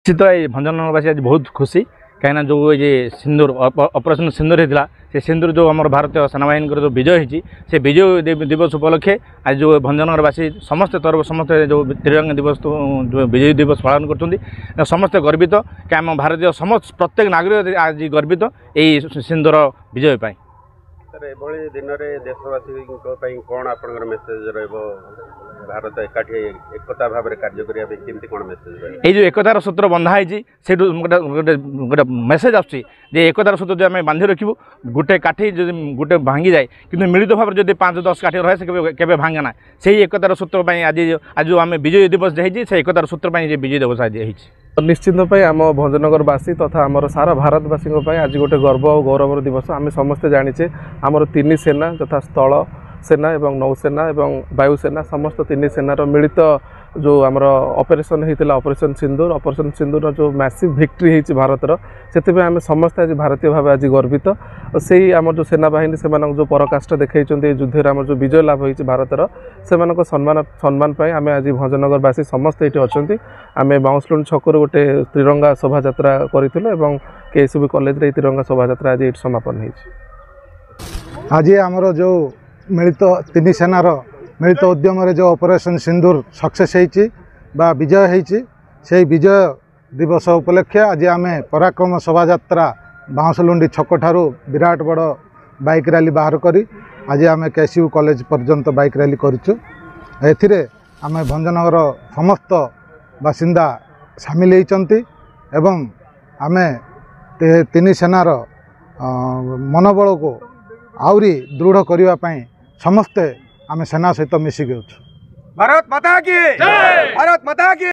निश्चित ये भंजनगरवासी आज बहुत खुशी कहीं जो ये सिंदूर ऑपरेशन सिंदूर होता से सिंदूर जो आम भारतीय सेनाबाहिनी जो विजय होती से विजय दिवस उपलक्षे आज जो भंजनगरवासी समस्त तरफ समस्त जो त्रिरंगा दिवस जो विजय दिवस पालन कर समस्त गर्वित कि आम भारतीय समस्त प्रत्येक नागरिक आज गर्वित यही सिंदूर विजय पाई। एभली दिन में देशवासी कौन आप मेसेज भारत एकाठी एकता भाव में कार्य करने कौन मेसेज ये जो एकतार सूत्र बंधाई से गोटे मेसेज आस एकतार सूत्र जो आम बांधि रखू गोटे काठी जो गोटे भांगी जाए कि मिलित भाव में 5-10 काठी रहे से केवे भांगे ना से एकतार सूत्र आज आज जो आम विजय दिवस जाइए से एकतार सूत्र विजय दिवस आज निश्चित आम भंजनगरवासी तथा आम सारा भारतवासी आज गोटे गर्व और गौरवर दिवस आम समस्ते जाचे आमर 3 सेना यथा स्थल सेना एवं नौसेना एवं वायुसेना समस्त 3 सेनार मिलित जो आमर ऑपरेशन होता ऑपरेशन सिंदूर जो मैसिव विक्ट्री होती भारतर से आम समस्त आज भारतीय भाव आज गर्वित से आम जो सेना बाहिनी से जो पराकाष्ठा देखते युद्ध आम जो विजय लाभ होती भारतर से सम्मान आम आज भंजनगरवासी समस्त ये अच्छा आम बाउंसलुंड छकु गोटे त्रिरंगा शोभा यात्रा करूँ केएसबी कॉलेज त्रिरंगा शोभा यात्रा आज ये समापन हो आज आमर जो मिलित 3 सेनार मिलित उद्यम जो ऑपरेशन सिंदूर सक्सेस बा विजय होती से विजय दिवस उपलक्षे आज आम पराक्रम शोभा यात्रा बाउंसलुंडी छक ठारू विराट बड़ बाइक रैली बाहर करी आज आम केएसयू कॉलेज पर्यंत बाइक रैली करूँ एथिरे आम भंजनगर समस्त बासिंदा सामिल होती एवं आम 3 सेनार मनोबल को आउरी दृढ़ करने समस्ते आम सेना सहित मिसिक भारत माता की जय। भारत माता की।